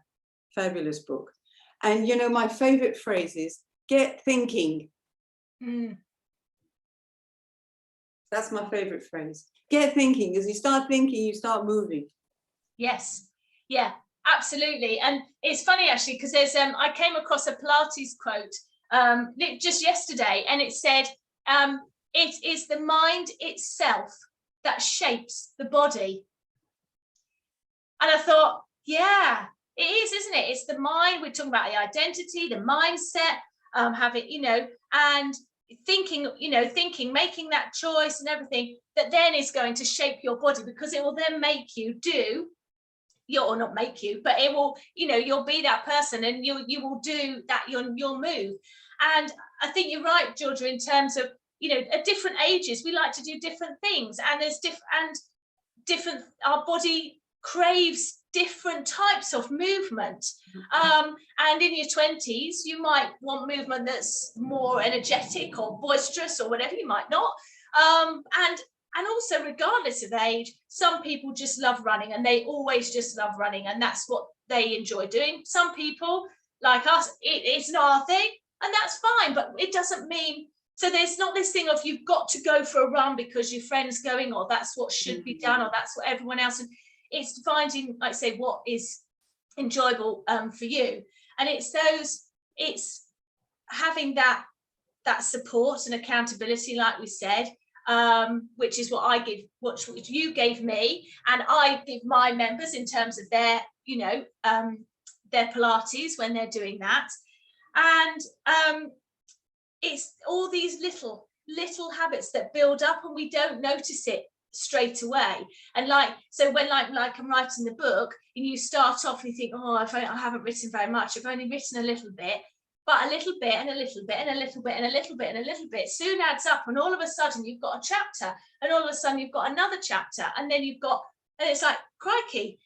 fabulous book. And, you know, my favorite phrase is, get thinking. That's my favorite phrase. Get thinking. As you start thinking, you start moving. Yes. Yeah, absolutely. And it's funny, actually, because there's I came across a Pilates quote just yesterday, and it said, it is the mind itself that shapes the body. And I thought, yeah, it is, isn't it? It's the mind. We're talking about the identity, the mindset, having, you know, and thinking, you know, making that choice and everything that then is going to shape your body, because it will then make you do, or not make you, but it will, you know, you'll be that person, and you will do that, you'll move. And I think you're right, Georgia, in terms of, you know, at different ages, we like to do different things, and there's different, our body craves different types of movement. And in your 20s, you might want movement that's more energetic or boisterous or whatever, you might not. And also, regardless of age, some people just love running and they always just love running, and that's what they enjoy doing. Some people, like us, it's not our thing, and that's fine, but it doesn't mean, so there's not this thing of you've got to go for a run because your friend's going, or that's what should be done, or that's what everyone else, and it's finding, like I say, what is enjoyable for you. And it's having that support and accountability, like we said, which is what I give, what you gave me, and I give my members in terms of their, their Pilates when they're doing that. And it's all these little habits that build up, and we don't notice it straight away. And so when like I'm writing the book, and you start off and you think, oh, I haven't written very much, I've only written a little bit. But a little bit and a little bit and a little bit and a little bit and a little bit soon adds up, and all of a sudden you've got a chapter, and all of a sudden you've got another chapter, and then and it's like, crikey,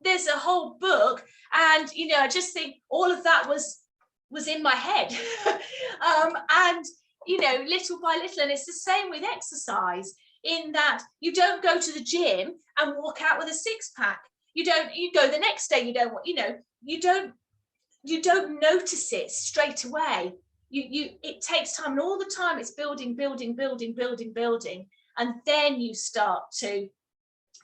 there's a whole book. And I just think all of that was in my head. And little by little, and it's the same with exercise, in that you don't go to the gym and walk out with a six-pack. You go the next day, you don't notice it straight away. It takes time, and all the time it's building, and then you start to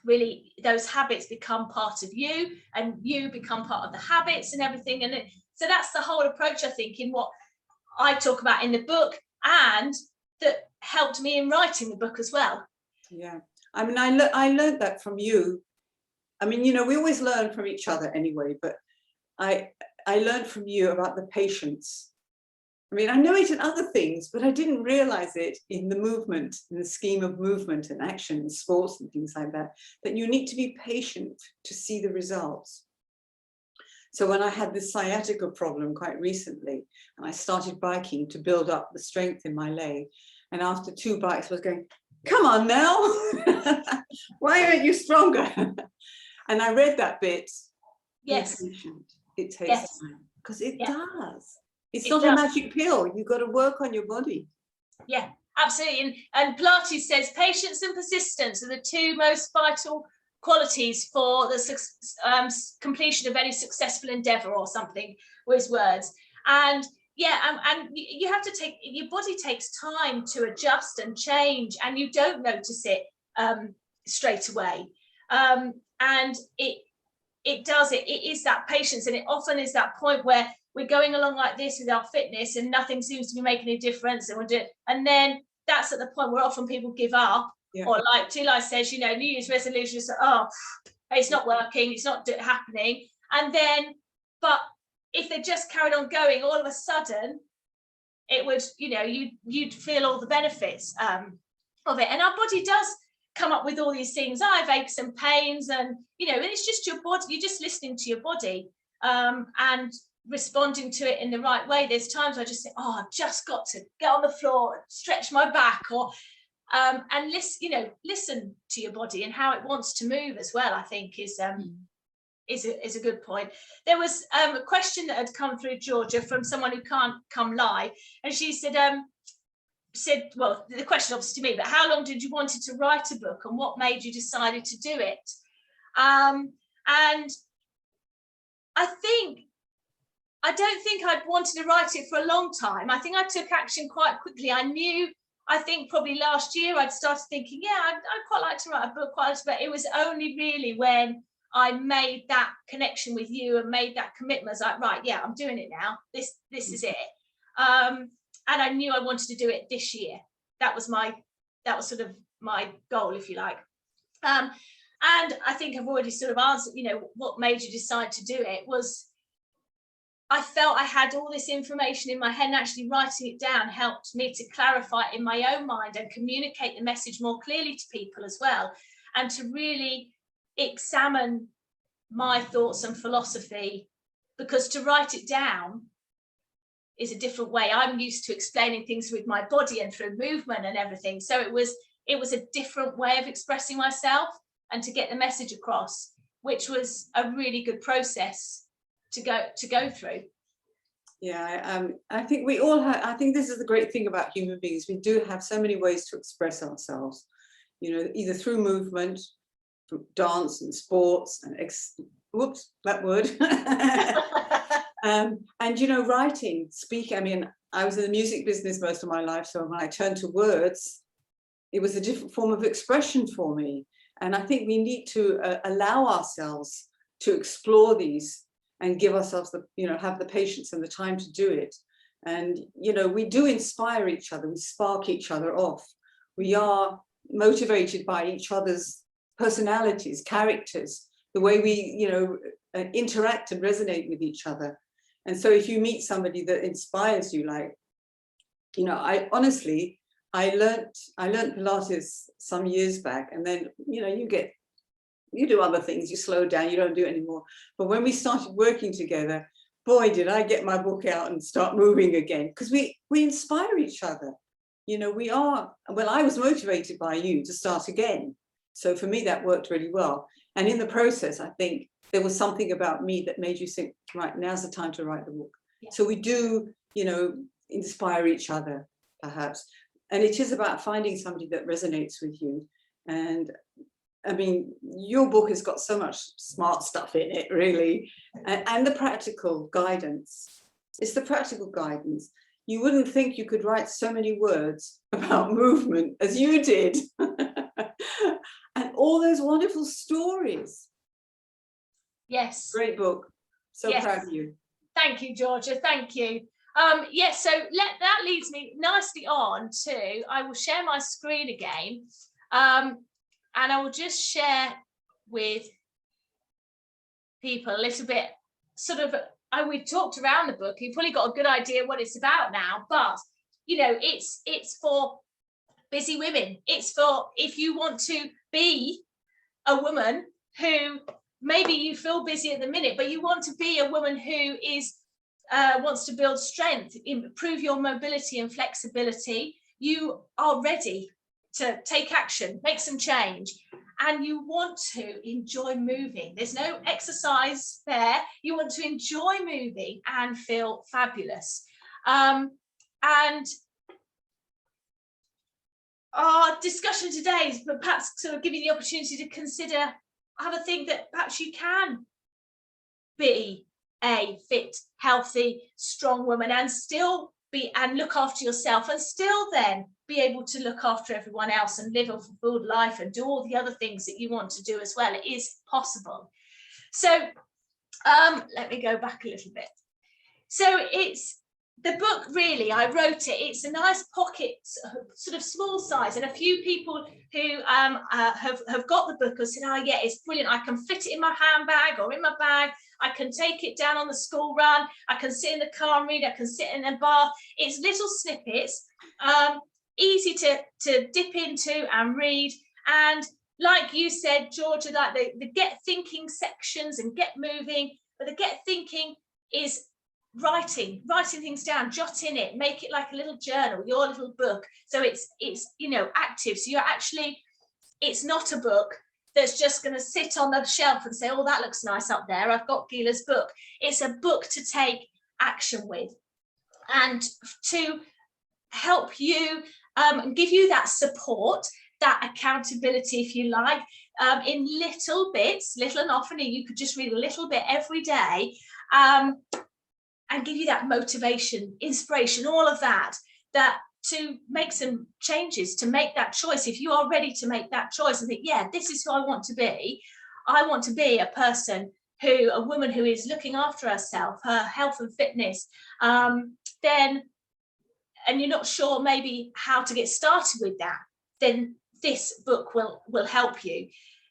really, those habits become part of you, and you become part of the habits and everything. And so that's the whole approach, I think, in what I talk about in the book, and that helped me in writing the book as well. Yeah, I mean, I learned that from you. I mean, we always learn from each other anyway, but I learned from you about the patience. I mean, I know it in other things, but I didn't realize it in the movement, in the scheme of movement and action and sports and things like that, that you need to be patient to see the results. So when I had this sciatica problem quite recently, and I started biking to build up the strength in my leg, and after 2 bikes I was going, come on now, why aren't you stronger? And I read that bit. Yes. Be patient. It takes time, because it does. It's not a magic pill. You've got to work on your body. Yeah, absolutely. And Pilates says patience and persistence are the two most vital qualities for the completion of any successful endeavor, or something, were his words. And and you have to your body takes time to adjust and change, and you don't notice it straight away. And it is that patience, and it often is that point where we're going along like this with our fitness and nothing seems to be making a difference, and then that's at the point where often people give up. Or like Gila says, New Year's resolutions, oh, it's not working, it's not happening. And then, but if they just carried on going, all of a sudden it would, you'd feel all the benefits of it. And our body does come up with all these things. I have aches and pains, and it's just your body. You're just listening to your body and responding to it in the right way. There's times I just think, oh, I've just got to get on the floor, stretch my back, or and listen to your body and how it wants to move as well, I think is a good point. There was a question that had come through, Georgia, from someone who can't come live, and she said, well, the question obviously to me, but how long did you wanted to write a book, and what made you decided to do it? And I don't think I'd wanted to write it for a long time. I think I took action quite quickly. I think probably last year I'd started thinking, I'd quite like to write a book, but it was only really when I made that connection with you and made that commitment. I was like, right, I'm doing it now. This is it. And I knew I wanted to do it this year. That was sort of my goal, if you like. And I think I've already sort of answered, what made you decide to do it was I felt I had all this information in my head, and actually writing it down helped me to clarify it in my own mind and communicate the message more clearly to people as well, and to really examine my thoughts and philosophy, because to write it down is a different way. I'm used to explaining things with my body and through movement and everything. So it was a different way of expressing myself. and to get the message across, which was a really good process to go through. Yeah, I think we all have, I think this is the great thing about human beings. We do have so many ways to express ourselves, you know, either through movement, through dance and sports and whoops, that word. And, you know, writing, speaking. I mean, I was in the music business most of my life. So when I turned to words, it was a different form of expression for me. And I think we need to allow ourselves to explore these and give ourselves the, you know, have the patience and the time to do it. And, you know, we do inspire each other, we spark each other off. We are motivated by each other's personalities, characters, the way we, you know, interact and resonate with each other. And so if you meet somebody that inspires you, like, you know, I honestly, I learned Pilates some years back, and then, you know, you do other things, you slow down, you don't do it anymore. But when we started working together, boy, did I get my book out and start moving again, because we inspire each other. You know, we are, well, I was motivated by you to start again. So for me, that worked really well. And in the process, I think there was something about me that made you think, right, now's the time to write the book. Yeah. So we do, you know, inspire each other, perhaps. And it is about finding somebody that resonates with you. And I mean, your book has got so much smart stuff in it, really. And the practical guidance. It's the practical guidance. You wouldn't think you could write so many words about movement as you did. And all those wonderful stories. Yes. Great book. So yes. Proud of you. Thank you, Georgia. Thank you. Yes, so that leads me nicely on to, I will share my screen again. And I will just share with people a little bit, sort of, we've talked around the book. You've probably got a good idea what it's about now, but, you know, it's for busy women. It's for, if you want to be a woman who, maybe you feel busy at the minute, but you want to be a woman who is, wants to build strength, improve your mobility and flexibility. You are ready to take action, make some change, and you want to enjoy moving. There's no exercise there. You want to enjoy moving and feel fabulous. And our discussion today is perhaps sort of giving you the opportunity to consider, have a think that perhaps you can be a fit, healthy, strong woman and still be, and look after yourself, and still then be able to look after everyone else and live a fulfilled life and do all the other things that you want to do as well. It is possible. So let me go back a little bit. So it's the book, really, I wrote it. It's a nice pocket, sort of small size, and a few people who have got the book have said, oh yeah, it's brilliant. I can fit it in my handbag or in my bag. I can take it down on the school run. I can sit in the car and read. I can sit in a bath. It's little snippets, easy to dip into and read. And like you said, Georgia, like the get thinking sections and get moving, but the get thinking is writing things down, jot in it, make it like a little journal, your little book. So it's you know, active. So you're actually, it's not a book that's just going to sit on the shelf and say, oh, that looks nice up there, I've got Gila's book. It's a book to take action with and to help you and give you that support, that accountability, if you like, in little bits, little and often. You could just read a little bit every day, and give you that motivation, inspiration, all of that to make some changes, to make that choice. If you are ready to make that choice and think, yeah, this is who I want to be. I want to be a person who, a woman who is looking after herself, her health and fitness, then, and you're not sure maybe how to get started with that, then this book will help you.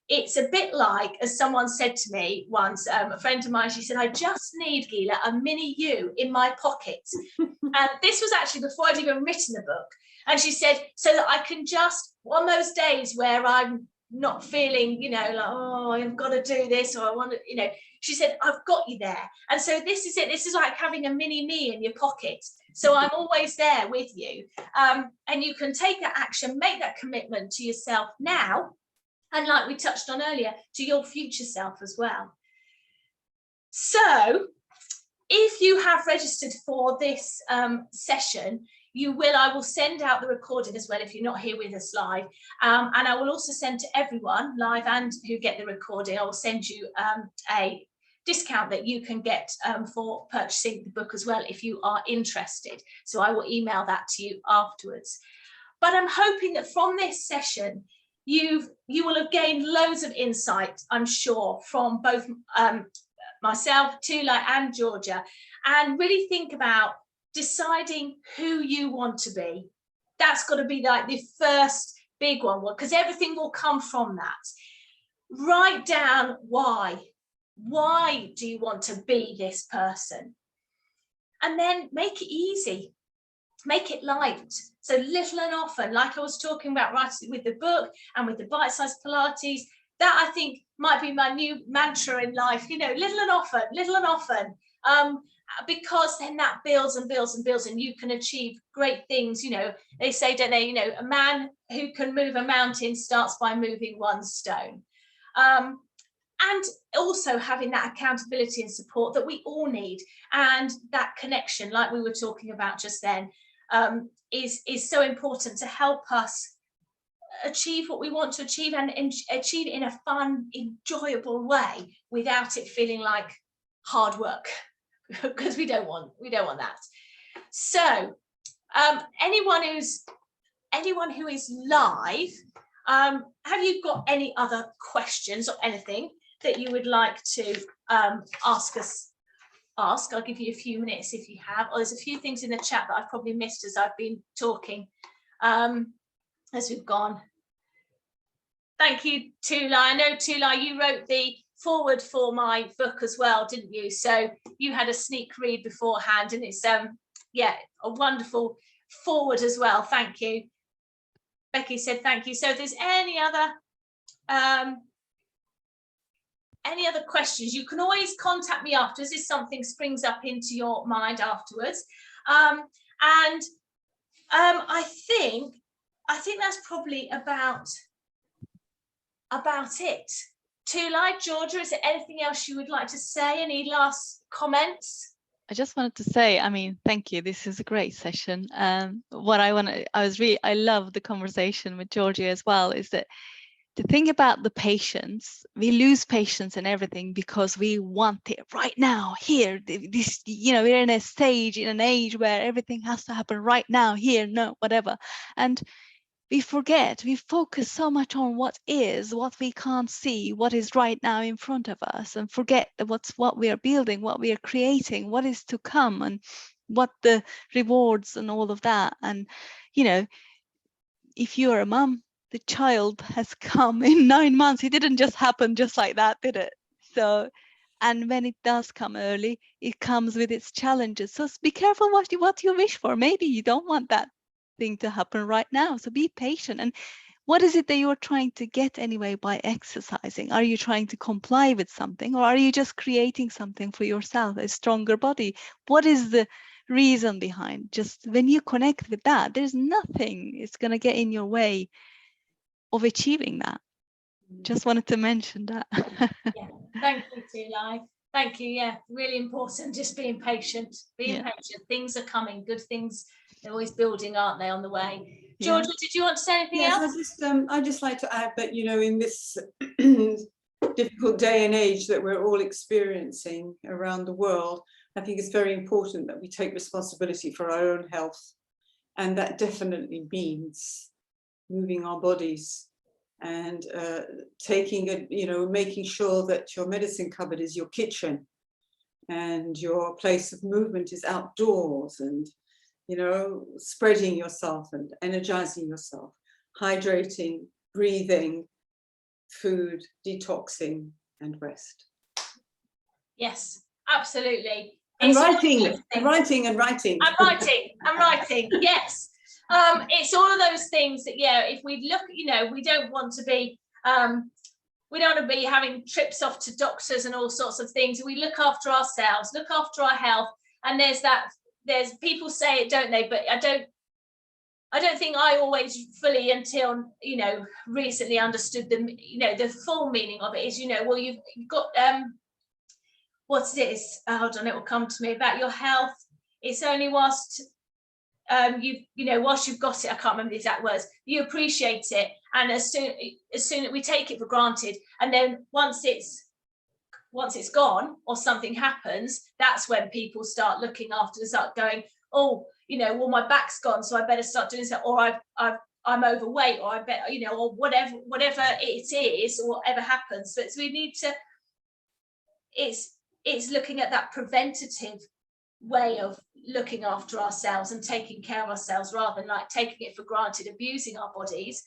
It's a bit like, as someone said to me once, a friend of mine, she said, I just need, Gila, a mini you in my pocket. And this was actually before I'd even written the book. And she said, so that I can just, on those days where I'm not feeling, you know, like, oh, I've got to do this, or I want to, you know, she said, I've got you there. And so this is it. This is like having a mini me in your pocket. So I'm always there with you. And you can take that action, make that commitment to yourself now, And like we touched on earlier, to your future self as well. So if you have registered for this session, I will send out the recording as well if you're not here with us live. And I will also send to everyone live and who get the recording, I will send you a discount that you can get for purchasing the book as well if you are interested. So I will email that to you afterwards. But I'm hoping that from this session, you will have gained loads of insight, I'm sure, from both myself, Tulay and Georgia, and really think about deciding who you want to be. That's got to be like the first big one, because everything will come from that. Write down why. Why do you want to be this person? And then make it easy. Make it light. So little and often, like I was talking about right with the book and with the bite-sized Pilates, that I think might be my new mantra in life, little and often, because then that builds and builds and builds, and you can achieve great things. They say, don't they, a man who can move a mountain starts by moving one stone. And also having that accountability and support that we all need, and that connection, like we were talking about just then, is so important to help us achieve what we want to achieve, and achieve it in a fun, enjoyable way without it feeling like hard work, because we don't want that. So anyone who is live, have you got any other questions or anything that you would like to ask? I'll give you a few minutes if you have, or there's a few things in the chat that I've probably missed as I've been talking as we've gone. Thank you, Tulay. I know, Tulay, you wrote the forward for my book as well, didn't you? So you had a sneak read beforehand, and it's a wonderful forward as well. Thank you. Becky said thank you. So if there's any other questions, you can always contact me afterwards if something springs up into your mind afterwards. I think that's probably about it. Tulay, Georgia, is there anything else you would like to say? Any last comments? I just wanted to say, thank you. This is a great session. I love the conversation with Georgia as well, is that the thing about the patience, we lose patience in everything because we want it right now, here, this, we're in a stage, in an age where everything has to happen right now, here, no, whatever. And we focus so much on what we can't see, what is right now in front of us, and forget what we are building, what we are creating, what is to come, and what the rewards and all of that. And, if you're a mum, the child has come in 9 months. It didn't just happen just like that, did it? So, and when it does come early, it comes with its challenges. So be careful what you wish for. Maybe you don't want that thing to happen right now. So be patient. And what is it that you're trying to get anyway by exercising? Are you trying to comply with something, or are you just creating something for yourself, a stronger body? What is the reason behind? Just when you connect with that, there's nothing is going to get in your way of achieving that. Just wanted to mention that. Yeah. Thank you, Tulay. Thank you. Yeah, really important. Just being patient. Patient. Things are coming. Good things. They're always building, aren't they, on the way? Georgia, did you want to say anything else? I'd just like to add that, in this difficult day and age that we're all experiencing around the world, I think it's very important that we take responsibility for our own health. And that definitely means moving our bodies and making sure that your medicine cupboard is your kitchen and your place of movement is outdoors, and spreading yourself and energizing yourself, hydrating, breathing, food, detoxing, and rest. Yes, absolutely. And writing. Yes. It's all of those things that, if we look, we don't want to be having trips off to doctors and all sorts of things. We look after ourselves, look after our health. And there's people say it, don't they? But I I don't think I always fully, until, you know, recently understood the, you know, the full meaning of it is, you know, well, you've got, what's this? Hold on, it will come to me, about your health. It's only whilst you know, whilst you've got it, I can't remember the exact words, you appreciate it, and as soon as we take it for granted, and then once it's gone or something happens, that's when people start looking after and start going, oh, you know, well, my back's gone, so I better start doing that, or I'm overweight, or I bet, you know, or whatever it is, or whatever happens. But we need to, it's looking at that preventative way of looking after ourselves and taking care of ourselves, rather than like taking it for granted, abusing our bodies.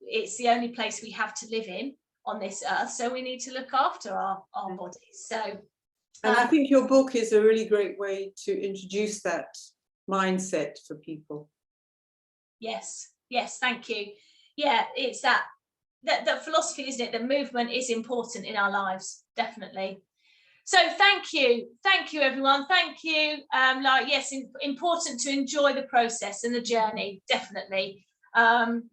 It's the only place we have to live in on this earth, so we need to look after our bodies. So and I think your book is a really great way to introduce that mindset for people. Yes, thank you. Yeah, it's that philosophy, isn't it? The movement is important in our lives, definitely. So thank you everyone, thank you. Like, yes, important to enjoy the process and the journey, definitely. And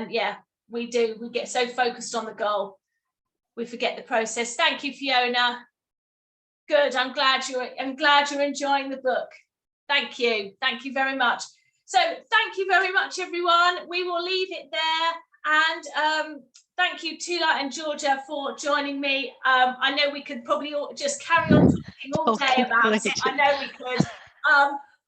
yeah, we get so focused on the goal, we forget the process. Thank you, Fiona. Good, I'm glad you're enjoying the book. Thank you very much. So thank you very much, everyone. We will leave it there, and thank you, Tula and Georgia, for joining me. I know we could probably just carry on talking all day about it. I know we could,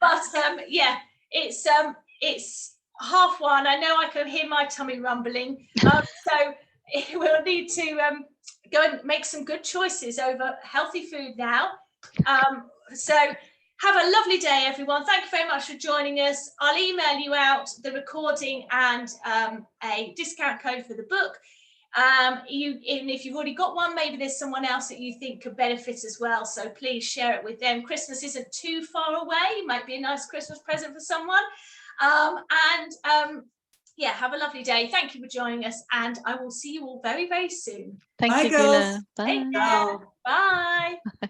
but yeah, it's 1:30. I know I can hear my tummy rumbling, so we'll need to go and make some good choices over healthy food now. So have a lovely day, everyone. Thank you very much for joining us. I'll email you out the recording and a discount code for the book. Even if you've already got one, maybe there's someone else that you think could benefit as well, so please share it with them. Christmas isn't too far away. It might be a nice Christmas present for someone. Yeah, have a lovely day. Thank you for joining us, and I will see you all very, very soon. Thank Bye, you, girls. Gila. Bye. Take care. Bye.